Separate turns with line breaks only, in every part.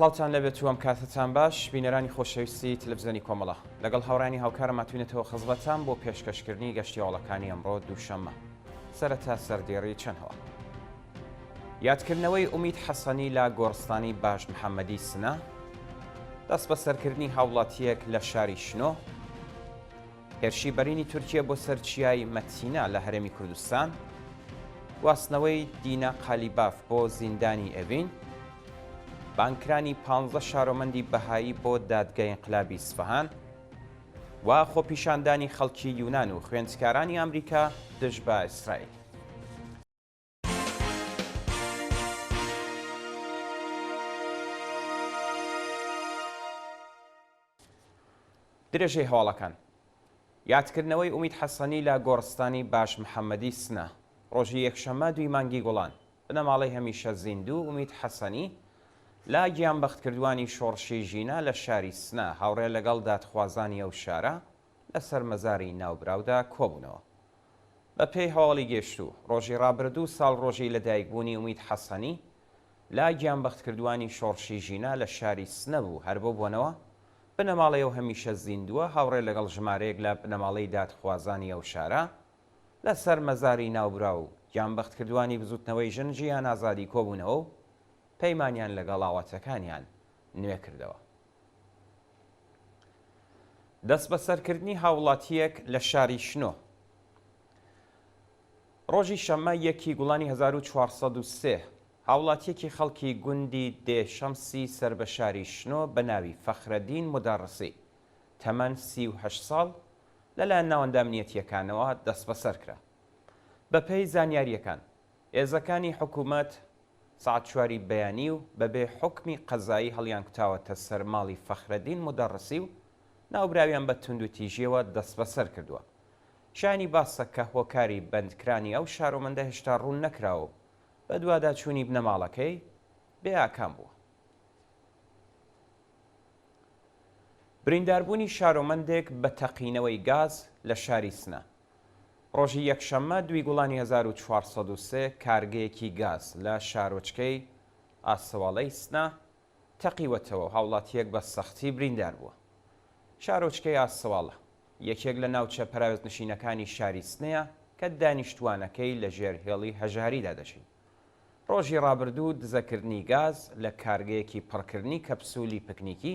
سڵاوتان لەبێت و ئەم کاتتان باش بینەرانی خۆشەویستی تەلەڤیزیۆنی کۆمەڵە لەگەڵ هاوڕانی هاوکارە ماتوینێتەوە خزمەتان بۆ پێشکەشکردنی گەشتیاڵەکانی ئەمڕۆ دووشەممە سەرەتا سەردێڕی چەندەوە یادکردنەوەی ئومید حەسەنی لە گۆڕستانی باش محەممەدی سنە دەست بە سەرکردنی هاوڵاتیەک لە شاری شنۆ هێرشی بەرینی تورکیا بۆ سەرچیای مەتینا لە هەرێمی کوردستان گواستنەوەی دینا قالیباف بۆ زیندانی ئەڤین بانکرانی 15 شارۆمەندی بەهایی بۆ دادگای ئینقلابی سفەهان و خۆپیشاندانی خەڵکی یونان و خوێندکارانی ئەمریکا دژ بە ئیسرائیل. درێژەی هەواڵەکان یادکردنەوەی ئومید حەسەنی لە گۆڕستانی باش محەممەدی سنە ڕۆژی یەکشەممە دوی مانگی گوڵان بنەماڵەی هەمیشە زیندوو ئومید حەسەنی لا گیانبەختکردوانی شۆڕشی ژینە لە شاری سنە هاوڕێ لەگەڵ دادخوازانی ئەو شارە لەسەر مەزاری ناوبراودا کۆبوونەوە. بە پێی هەواڵی گەشتوو ڕۆژی ڕابردوو ساڵ ڕۆژی لەدایکبوونی ئومید حەسەنی لا گیانبەختکردوانی شۆڕشی ژینە لە شاری سنە بوو هەر بۆ بوونەوە بنەماڵەی ئەو هەمیشە زیندووە هاوڕێ لەگەڵ ژمارەیەک لە بنەماڵەی دادخوازانی ئەو شارە لەسەر مەزاری ناوبراو و گیانبەختکردوانی بزوتنەوەی ژنجی یان ئازادی کۆبوونەوە و پەیمانیان لەگەڵ ئاواتەکانیان نوێ کردەوە. دەست بە سەرکردنی هاوڵاتیەک لە شاری شنۆ ڕۆژی شەممە یەکی گوڵانی 1403 هاوڵاتیەکی خەڵکی گوندی دێشەمسی سەر بە شاری شنۆ بە ناوی فەخرەدین مودەڕسی تەمەن 38 ساڵ لەلایەن ناوەندە ئەمنیەتیەکانەوە دەست بەسەر کرا. بە پێی زانیاریەکان هێزەکانی حکوومەت سعات چواری بەیانی و بەبێ حکمی قەزایی هەڵیان کوتاوەتە سەر ماڵی فەخرەدین مودەڕسی و ناوبراویان بە تونند و تیژیەوە دەست بەسەر کردووە. شانی باسە کە هۆکاری بەندکرانی ئەو شارۆمەندە هێشتا ڕوون نەکراوە بە دوادا چوونی بنەماڵەکەی بێئاکام بووە. برینداربوونی شارۆمەندێک بە تەقینەوەی گاز لە شاری سنە ڕۆژی یەکشەممە دوی گوڵانی 1403 کارگەیەکی گاز لە شارۆچکەی ئاسەواڵەی سنە تەقیوەتەوە هاوڵاتیەک بە سەختی بریندار بووە. شارۆچکەی ئاسەواڵە یەکێک لە ناوچە پەراوێزنشینەکانی شاری سنەیە کە دانیشتوانەکەی لە ژێر هێڵی هەژاریدا دەژین. ڕۆژی ڕابردوو دزەکردنی گاز لە کارگەیەکی پڕکردنی کەپسولی پکنیکی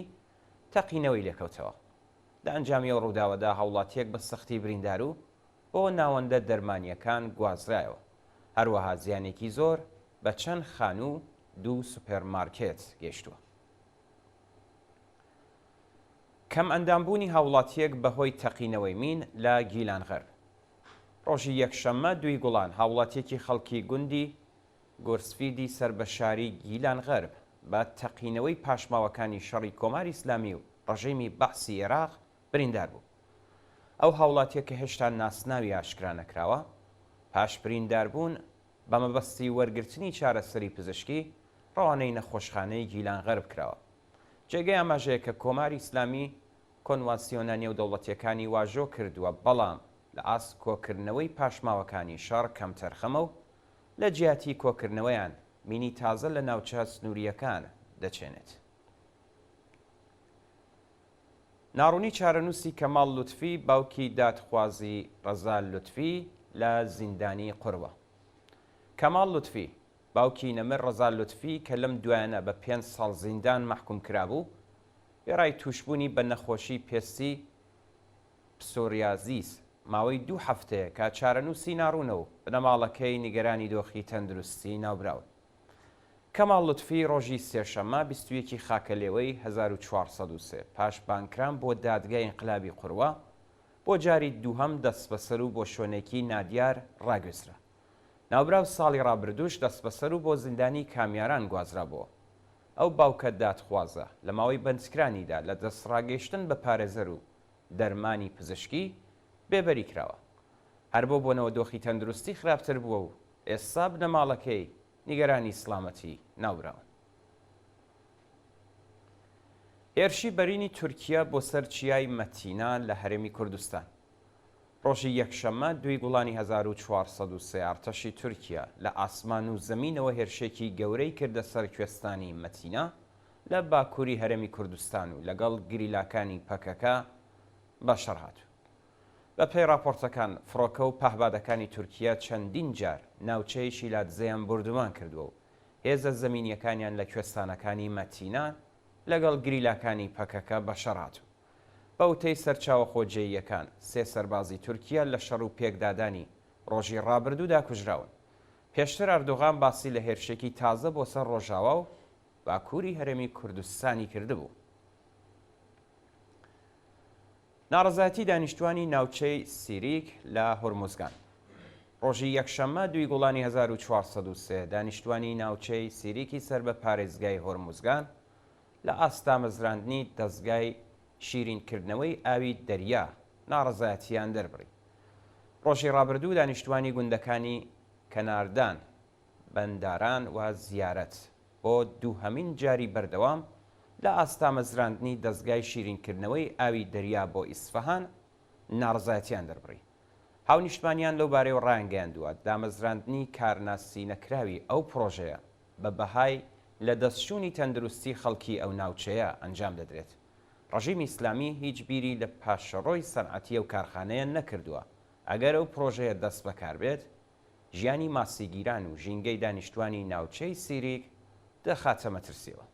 تەقینەوەی لێکەوتەوە. لە ئەنجامی ئەو ڕووداوەدا هاوڵاتیەک بە سەختی بریندار و بۆ ناوەندە دەرمانیەکان گوازرایەوە. هەروەها زیانێکی زۆر بە چەند خان و دوو سوپەرمارکێت گەیشتووە. کەم ئەندامبوونی هاوڵاتیەک بەهۆی تەقینەوەی مین لە گیلانغەرب ڕۆژی یەکشەممە دوی گوڵان هاوڵاتیەکی خەڵکی گوندی گۆرسفیدی سەر بە شاری گیلانغەرب بە تەقینەوەی پاشماوەکانی شەڕی کۆماری ئیسلامی و ڕژیمی بەعسی عێراق بریندار بوو. ئەو هاوڵاتیە کە هێشتا ناسناوی ئاشکرا نەکراوە پاش برینداربوون بە مەبەستی وەرگرتنی چارەسەری پزیشکی ڕەوانەی نەخۆشخانەی گیلانغەرب کراوە. جێگەی ئاماژەیە کە کۆماری ئیسلامی کۆنوانسیۆنە نێودەوڵەتیەکانی واژۆ کردووە بەڵام لە ئاست کۆکردنەوەی پاشماوەکانی شەڕ کەم تەرخەمە و لە جیاتی کۆکردنەوەیان مینی تازە لە ناوچە سنووریەکان دەچێنێت. ناڕوونی چارەنووسی کەماڵ لوتفی باوکی دادخوازی ڕەزا لوتفی لە زیندانی قوربە. کەماڵ لوتفی باوکی نەمر ڕەزا لوتفی کە لەم دوایانە بە 5 ساڵ زیندان مەحکوم کرابوو وێڕای تووشبوونی بە نەخۆشی پێستی پسۆریازیس ماوەی 2 هەفتەیە کە چارەنووسی ناڕوونە و بنەماڵەکەی نیگەرانی دۆخی تەندروستی ناوبراون. کەماڵ لوتفی ڕۆژی سێشەممە 21 خاکەلێوەی 1403 پاش بانکران بۆ دادگای ئینقلابی قوڕوە بۆ جاری دووهەم دەست بەسەر و بۆ شوێنێکی نادیار ڕاگوێزرا. ناوبراو ساڵی ڕابردووش دەست بەسەر و بۆ زیندانی کامیاران گوازرابووە. ئەو باوکە دادخوازە لە ماوەی بەندکرانیدا لە دەستڕاگەیشتن بە پارێزەر و دەرمانی پزیشکی بێبەری کراوە. هەر بۆ بۆنەوە دۆخی تەندروستی خراپتر بووە و ئێستا بنەماڵەکەی نیگەرانی سڵامەتی ناوبراون. هێرشی بەرینی تورکیا بۆ سەر چیای مەتینا لە هەرێمی کوردستان ڕۆژی یەکشەممە دوی گوڵانی 1403 ئارتەشی تورکیا لە ئاسمان و زەمینەوە هێرشێکی گەورەی کردە سەر کوێستانی مەتینا لە باکووری هەرێمی کوردستان و لەگەڵ گریلاکانی پەکەکە بەشەڕ هاتوو. بە پێی راپۆرتەکان فڕۆکە و پەهبادەکانی تورکیا چەندین جار ناوچەیەشی لادزەیان بردومان کردووە و هێزە زەمینیەکانیان لە کوێستانەکانی مەتینە لەگەڵ گریلاکانی پەکەکە بەشەڕ هاتوو. بەوتەی سەرچاوە خۆجێیەکان سێ سەربازی تورکیا لە شەڕ و پێکدادانی ڕۆژی ڕابردوودا کوژراون. پێشتر ئەردۆغان باسی لە هێرشێکی تازە بۆ سەر ڕۆژاوا و باکووری هەرێمی کوردستانی کردبوو. ناڕەزایەتی دانیشتوانی ناوچەی سیریک لە هۆرموزگان. ڕۆژی یەکشەممە 2 گوڵانی 1403 دانیشتوانی ناوچەی سیریکی سەر بە پارێزگای هۆرموزگان لە ئاستامەزراندنی دەستگای شیرینکردنەوەی ئاوی دەریا ناڕەزایەتیان دەربڕی. ڕۆژی ڕابردوو دانیشتوانی گوندەکانی کەناردان، بەنداران و زیارەت بۆ دووهەمین جاری بەردەوام لە ئاستامەزراندنی دەستگای شیرینکردنەوەی ئاوی دەریا بۆ ئیسفەهان ناڕەزایەتیان دەربڕی. هاونیشتمانیان لەو بارەیەوە ڕایانگەیاندووە دامەزراندنی کارناسی نەکراوی ئەو پرۆژەیە بە بەهای لە دەستچوونی تەندروستی خەڵکی ئەو ناوچەیە ئەنجام دەدرێت. ڕژیمی ئیسلامی هیچ بیری لە پاشەڕۆی سەنعەتی و کارخانەیە نەکردووە. ئەگەر ئەو پرۆژەیە دەست بەکار بێت، ژیانی ماسیگیران و ژینگەی دانیشتوانی ناوچەی سیریک دەخاتە مەترسیەوە.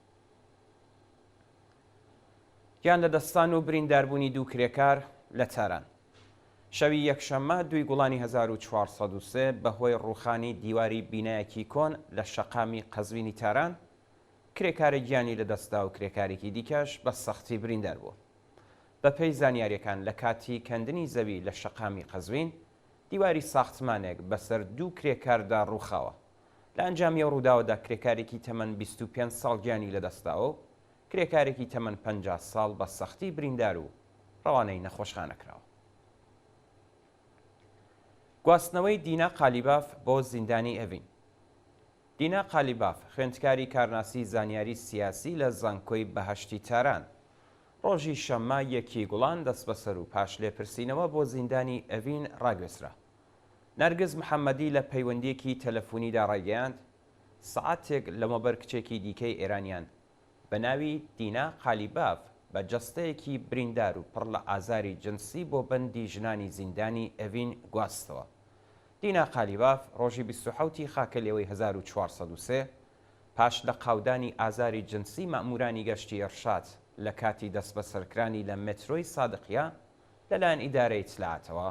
گیان لە دەستان و برینداربوونی دوو کرێکار لە تاران. شەوی یەکشەممە 2 گوڵانی 1403 بەهۆی ڕووخانی دیواری بینایەکی کۆن لە شەقامی قەزوینی تاران، کرێکارە گیانی لە دەستدا و کرێکارێکی دیکەش بە سەختی بریندار بوو. بە پێی زانیاریەکان لە کاتی کەندنی زەوی لە شەقامی قەزوین، دیواری ساختمانێک بەسەر دوو کرێکاردا ڕووخاوە. لە ئەنجامی ڕووداوەدا کرێکارێکی تەمەن 25 ساڵ گیانی لە دەستداوە و کرێکارێکی تەمەن 50 ساڵ بە سەختی بریندار و ڕەوانەی نەخۆشخانەکراوە. گواستنەوەی دینا قالیباف بۆ زیندانی ئەڤین. دینا قالیباف خوێندکاری کارناسی زانیاری سیاسی لە زانکۆی بەهەشتی تاران ڕۆژی شەممە 1 گوڵان دەست بەسەر و پاش لێپرسینەوە بۆ زیندانی ئەڤین ڕاگوێزرا. نەرگز محەممەدی لە پەیوەندیەکی تەلەفۆنیدا ڕایگەیاند سەعاتێک لەمەبەر کچێکی دیکەی ئێرانیان بە ناوی دینا قالیباف بە جەستەیەکی بریندار و پڕ لە ئازاری جنسی بۆ بەندی ژنانی زیندانی ئەڤین گواستەوە. دینا قالیباف ڕۆژی 27 خاکەلێەوەی 1403 پاش لە قاودانی ئازاری جنسی مەئمورانی گەشتی ئەرشاد لە کاتی دەست بەسەرکرانی لە مترۆی سادقیا لەلایەن ئیدارەی ئیتلاعاتەوە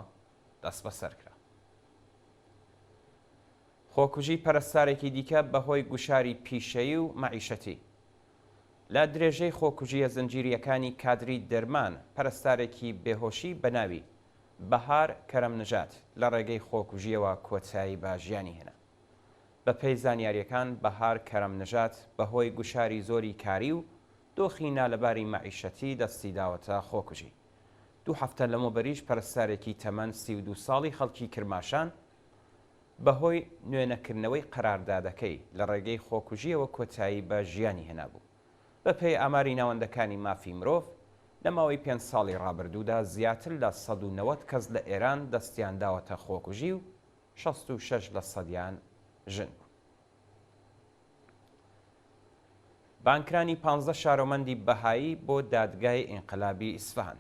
دەست بەسەرکرا. خۆکوژی پەرستارێکی دیکە بەهۆی گوشاری پیشەیی و مەعیشەتی. لە درێژەی خۆکوژیە زنجیریەکانی کادری دەرمان پەرستارێکی بێهۆشی بەناوی بەهار کەرەم نژات لە ڕێگەی خۆکوژیەوە کۆتایی بە ژیانی هێنا. بە پێی زانیاریەکان بەهار کەرەم نژات بەهۆی گوشاری زۆری کاری و دۆخی نالەباری مەعیشەتی دەستی داوەتە خۆکوژی. 2 هەفتە لەمەوبەریش پەرستارێکی تەمەن 32 ساڵی خەڵکی کرماشان بەهۆی نوێنەکردنەوەی قەراردادەکەی لە ڕێگەی خۆکوژیەوە کۆتایی بە ژیانی هێنابوو. بە پێی ئاماری ناوەندەکانی مافی مرۆڤ لە ماوەی 5 ساڵی ڕابردوودا زیاتر لە 190 کەس لە ئێران دەستیان داوەتە خۆکوژی و 66% ژن بوو. بانکرانی 15 شارۆمەندی بەهایی بۆ دادگای ئینقلابی ئیسفەهان.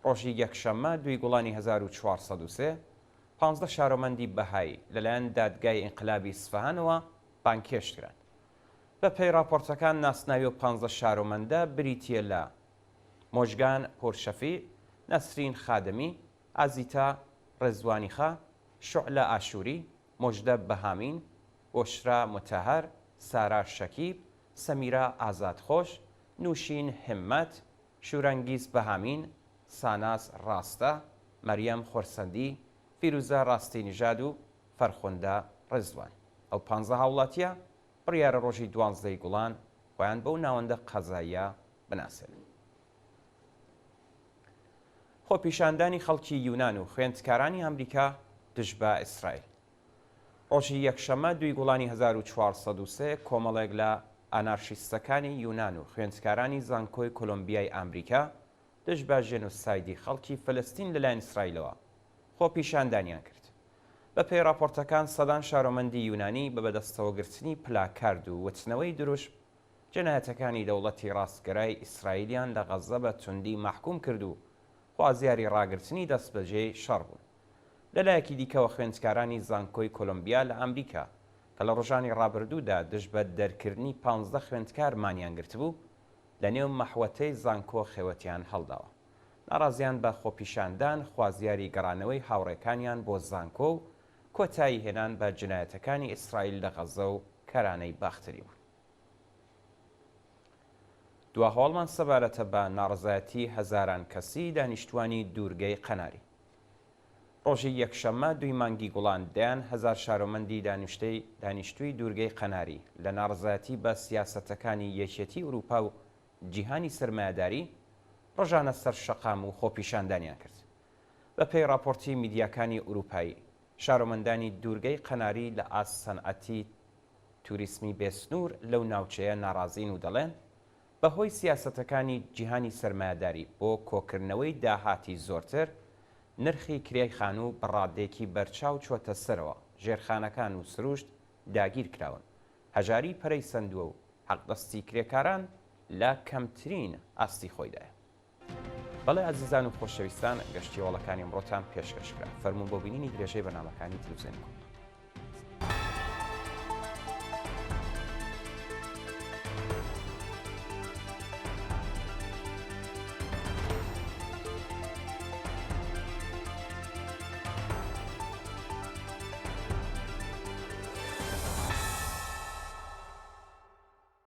ڕۆژی یەکشەممە 2 گوڵانی 1403 15 شارۆمەندی بەهایی لەلایەن دادگای ئینقلابی ئیسفەهانەوە بانکێشتران. بە پێی راپۆرتەکان ناسناوی و 15 شارۆمەندە بریتیە لە مۆژگان پۆرشەفی، نەسرین خادەمی، ئازیتا ڕێزوانیخا، شوعلە ئاشووری، مۆژدە بەهامین، بۆشرا متەهەر، سارا شەکیب، سەمیرا ئازادخۆش، نووشین همەت، شورەنگیز بەهامین، ساناس ڕاستە، مەریەم خۆرسەندی، فیروزە ڕاستی نژاد و فەرخۆندە ڕێزوان. ئەو 15 هاوڵاتیە بڕیارە ڕۆژی 12 گوڵان خۆیان بەو ناوەندە قەزاییە بناسێن. خۆپیشاندانی خەڵکی یونان و خوێندکارانی ئەمریکا دژ بە ئیسرائیل. ڕۆژی یەکشەممە 2 گوڵانی 1403 کۆمەڵێک لە ئانارشیستەکانی یونان و خوێندکارانی زانکۆی کۆلۆمبیای ئەمریکا دژ بە ژێنۆسایدی خەڵکی فلستین لەلایەن ئیسرائیلەوە خۆپیشاندانیان کرد. بە پێی راپۆرتەکان سەدان شارۆمەندی یونانی بە بەدەستەوەگرتنی پلاکارد و وتنەوەی دروشت جنایەتەکانی دەوڵەتی ڕاستگەرای ئیسرائیلیان لە غەزە بە توندی مەحکوم کرد و خوازیاری ڕاگررتنی دەستبەجێی شەڕ بوون. لەلایەکی دیکەوە خوێندکارانی زانکۆی کۆلۆمبیا لە ئەمریکا کە لە ڕۆژانی ڕابردوودا دژ بە دەرکردنی 15 خوێندکار مانیان گرتبوو لە نێو مەحوەتەی زانکۆ خێوەتیان هەڵداوە. ناڕازیان بە خۆپیشاندان خوازیاری گەڕانەوەی هاوڕێکانیان بۆ زانکۆ و کۆتایی هێنان بە جنایەتەکانی ئیسرائیل لە غەزە و کەرانەی باختری بوو. دوا هەواڵمان سەبارەتە بە ناڕزایەتی هەزاران کەسی دانیشتوانی دوورگەی قەناری. ڕۆژی یەکشەممە 2 مانگی گوڵان دەیان هەزار شارۆمەندی دانیشتووی دوورگەی قەناری لە ناڕزایەتی بە سیاسەتەکانی یەکێتی ئوروپا و جیهانی سەرمایه‌داری ڕۆژانە سەر شەقام و خۆپیشاندانیان کرد. بە پێی راپۆرتی میدیاکانی ئوروپایی، شارۆمەندانی دوورگەی قەناری لە ئاست سەنعەتی توریسمی بێسنوور لەو ناوچەیە ناڕازین و دەڵێن بەهۆی سیاسەتەکانی جیهانی سەرمایه‌داری بۆ کۆکردنەوەی داهاتی زۆرتر، نرخی کرێی خان و بەڕادێکی بەرچاو چۆتە سەرەوە، ژێرخانەکان و سروشت داگیر کراون، هەژاری پەرەی سندووە و حەقدەستی کرێکاران لە کەمترین ئاستی خۆیدایە. بەڵێ ئازیزان و خۆشەویستان، گەشتیوەڵەکانی ئەمڕۆتان پێشکەشکرا. فەرموون بۆ بینینی درێژەی بەنامەکانی تلڤیزیۆنی